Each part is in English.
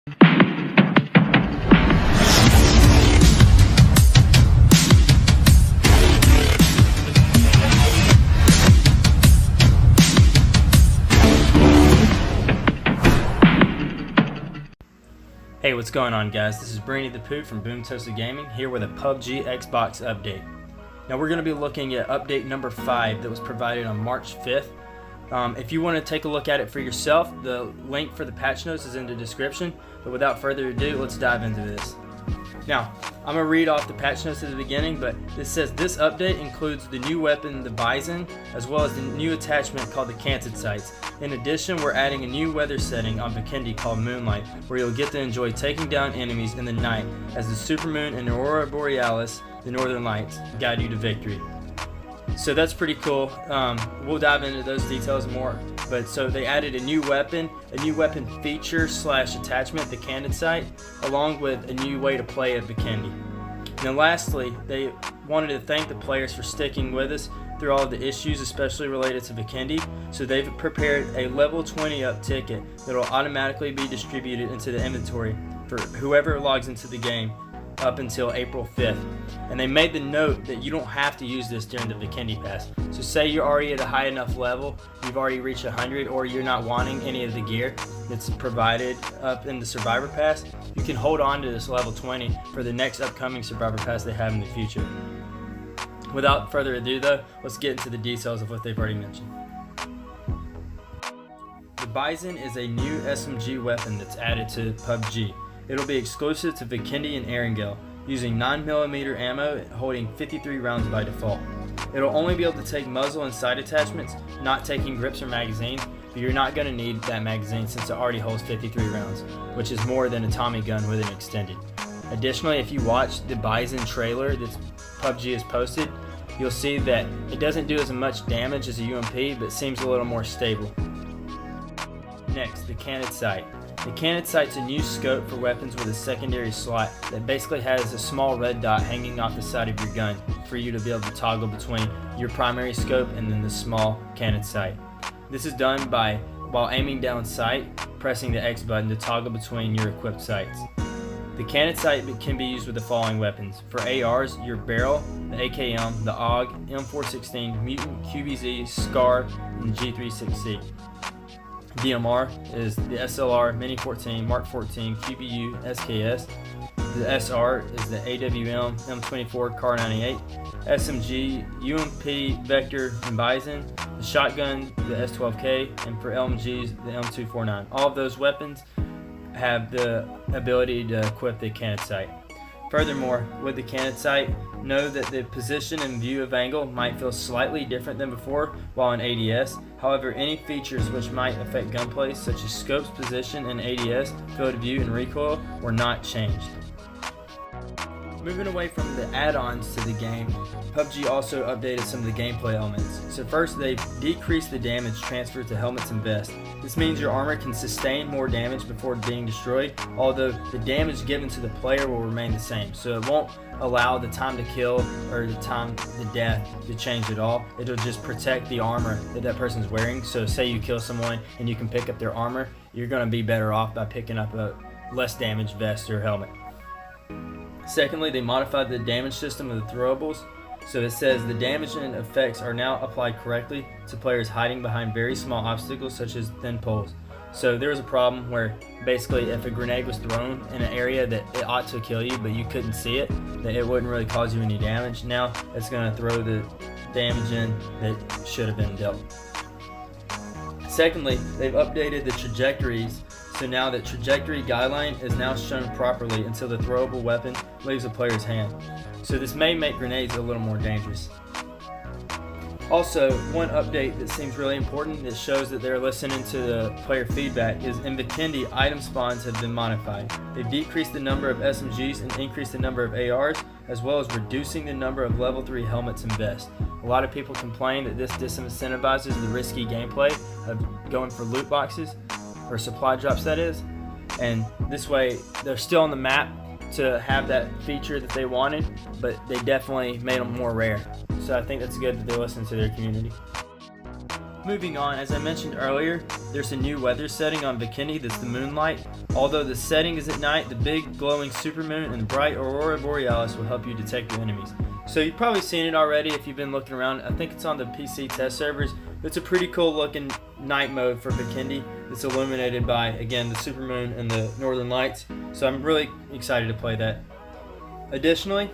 Hey, what's going on, guys? This is Brainy the Poo from BoomToasted Gaming, here with a Pubg Xbox update. Now we're going to be looking at update number 5 that was provided on March 5th. If you want to take a look at it for yourself, the link for the patch notes is in the description. But without further ado, let's dive into this. Now, I'm going to read off the patch notes at the beginning, but it says this update includes the new weapon, the Bison, as well as the new attachment called the Canted Sights. In addition, we're adding a new weather setting on Vikendi called Moonlight, where you'll get to enjoy taking down enemies in the night as the supermoon and Aurora Borealis, the northern lights, guide you to victory. So that's pretty cool. We'll dive into those details more. But so they added a new weapon feature / attachment, the Canted Sight, along with a new way to play at Vikendi. Now lastly, they wanted to thank the players for sticking with us through all of the issues, especially related to Vikendi. So they've prepared a level 20 up ticket that will automatically be distributed into the inventory for whoever logs into the game up until April 5th. And they made the note that you don't have to use this during the Vikendi pass. So say you're already at a high enough level, you've already reached 100, or you're not wanting any of the gear that's provided up in the Survivor Pass, you can hold on to this level 20 for the next upcoming Survivor Pass they have in the future. Without further ado though, let's get into the details of what they've already mentioned. The Bison is a new SMG weapon that's added to Pubg. It'll be exclusive to Vikendi and Erangel, using 9mm ammo holding 53 rounds by default. It'll only be able to take muzzle and sight attachments, not taking grips or magazines, but you're not going to need that magazine since it already holds 53 rounds, which is more than a Tommy gun with an extended. Additionally, if you watch the Bison trailer that Pubg has posted, you'll see that it doesn't do as much damage as a UMP, but seems a little more stable. Next, the Canted Sight. The Canted Sight's a new scope for weapons with a secondary slot that basically has a small red dot hanging off the side of your gun for you to be able to toggle between your primary scope and then the small Canted Sight. This is done by, while aiming down sight, pressing the X button to toggle between your equipped sights. The Canted Sight can be used with the following weapons. For ARs, your Barrel, the AKM, the AUG, M416, Mutant, QBZ, SCAR, and G36C. DMR is the SLR, Mini 14, Mark 14, QBU, SKS. The SR is the AWM, M24, Car 98. SMG, UMP, Vector, and Bison. The shotgun, the S12K, and for LMGs, the M249. All of those weapons have the ability to equip the Canted Sight. Furthermore, with the Canted Sight, know that the position and view of angle might feel slightly different than before while in ADS. However, any features which might affect gunplay, such as scopes, position, and ADS, field of view, and recoil, were not changed. Moving away from the add-ons to the game, Pubg also updated some of the gameplay elements. So first, they've decreased the damage transferred to helmets and vests. This means your armor can sustain more damage before being destroyed, although the damage given to the player will remain the same. So it won't allow the time to kill or the time to death to change at all. It'll just protect the armor that that person's wearing. So say you kill someone and you can pick up their armor, you're going to be better off by picking up a less damaged vest or helmet. Secondly, they modified the damage system of the throwables. So it says the damage and effects are now applied correctly to players hiding behind very small obstacles such as thin poles. So there was a problem where basically if a grenade was thrown in an area that it ought to kill you but you couldn't see it, that it wouldn't really cause you any damage. Now it's going to throw the damage in that should have been dealt. Secondly, they've updated the trajectories. So now that trajectory guideline is now shown properly until the throwable weapon leaves a player's hand. So this may make grenades a little more dangerous. Also, one update that seems really important that shows that they're listening to the player feedback is in Vikendi, item spawns have been modified. They've decreased the number of SMGs and increased the number of ARs, as well as reducing the number of level 3 helmets and vests. A lot of people complain that this disincentivizes the risky gameplay of going for loot boxes, or supply drops that is, and this way they're still on the map to have that feature that they wanted, but they definitely made them more rare. So I think that's good that they listen to their community. Moving on, as I mentioned earlier, there's a new weather setting on Vikendi that's the Moonlight, Although the setting is at night, the big glowing supermoon and the bright aurora borealis will help you detect your enemies. So you've probably seen it already if you've been looking around. I think it's on the PC test servers. It's a pretty cool looking night mode for Vikendi. It's illuminated by, again, the supermoon and the northern lights. So I'm really excited to play that. Additionally,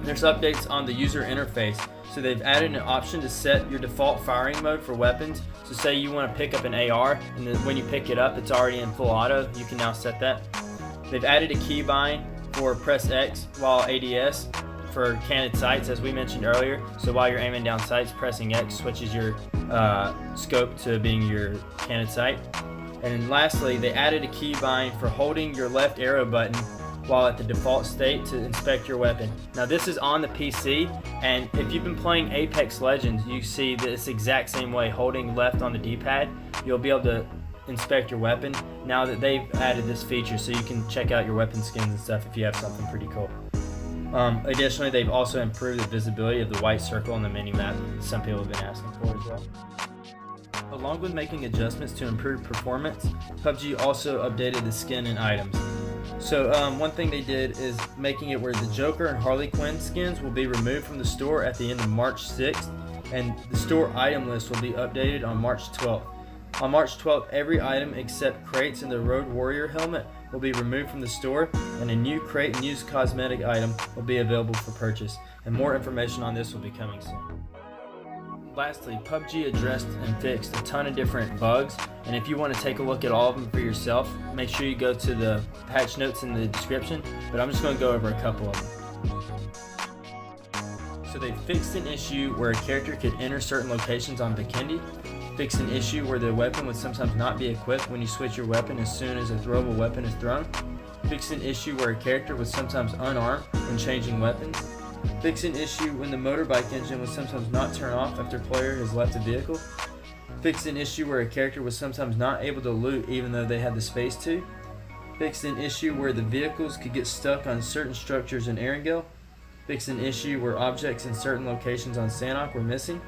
there's updates on the user interface. So they've added an option to set your default firing mode for weapons. So say you want to pick up an AR, and then when you pick it up, it's already in full auto. You can now set that. They've added a keybind for press X while ADS for candid sights, as we mentioned earlier. So while you're aiming down sights, pressing X switches your scope to being your candid sight. And then lastly, they added a keybind for holding your left arrow button while at the default state to inspect your weapon. Now this is on the PC, and if you've been playing Apex Legends, you see this exact same way, holding left on the D-pad, you'll be able to inspect your weapon now that they've added this feature, so you can check out your weapon skins and stuff if you have something pretty cool. Additionally, they've also improved the visibility of the white circle on the mini-map. Some people have been asking for as well. Along with making adjustments to improve performance, PUBG also updated the skin and items. So one thing they did is making it where the Joker and Harley Quinn skins will be removed from the store at the end of March 6th, and the store item list will be updated on March 12th. On March 12th, every item except crates and the Road Warrior helmet will be removed from the store, and a new crate and used cosmetic item will be available for purchase, and more information on this will be coming soon. Lastly, PUBG addressed and fixed a ton of different bugs, and if you want to take a look at all of them for yourself, make sure you go to the patch notes in the description, but I'm just going to go over a couple of them. So they fixed an issue where a character could enter certain locations on Vikendi, fixed an issue where the weapon would sometimes not be equipped when you switch your weapon as soon as a throwable weapon is thrown, fixed an issue where a character was sometimes unarmed when changing weapons, fix an issue when the motorbike engine would sometimes not turn off after a player has left the vehicle, fix an issue where a character was sometimes not able to loot even though they had the space to, fix an issue where the vehicles could get stuck on certain structures in Erangel, fix an issue where objects in certain locations on Sanhok were missing,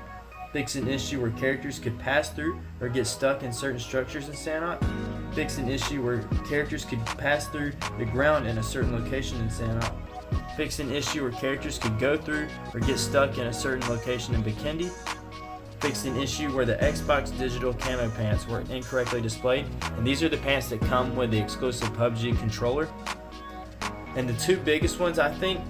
fix an issue where characters could pass through or get stuck in certain structures in Sanhok, fix an issue where characters could pass through the ground in a certain location in Sanhok, fix an issue where characters could go through or get stuck in a certain location in Vikendi, fix an issue where the Xbox digital camo pants were incorrectly displayed, and these are the pants that come with the exclusive PUBG controller. And the two biggest ones, I think,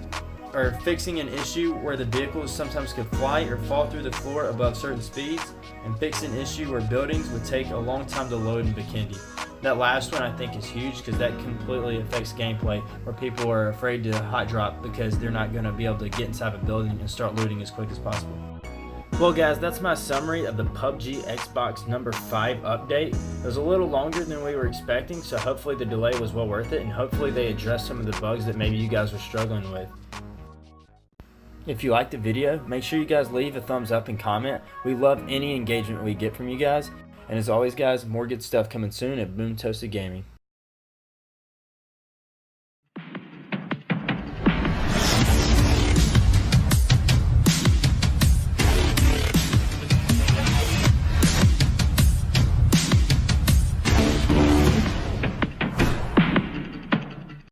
are fixing an issue where the vehicles sometimes could fly or fall through the floor above certain speeds, and fix an issue where buildings would take a long time to load in Vikendi. That last one I think is huge because that completely affects gameplay, where people are afraid to hot drop because they're not going to be able to get inside a building and start looting as quick as possible. Well guys, that's my summary of the PUBG Xbox number 5 update. It was a little longer than we were expecting, so hopefully the delay was well worth it, and hopefully they addressed some of the bugs that maybe you guys were struggling with. If you liked the video, make sure you guys leave a thumbs up and comment. We love any engagement we get from you guys. And as always guys, more good stuff coming soon at BoomToasted Gaming.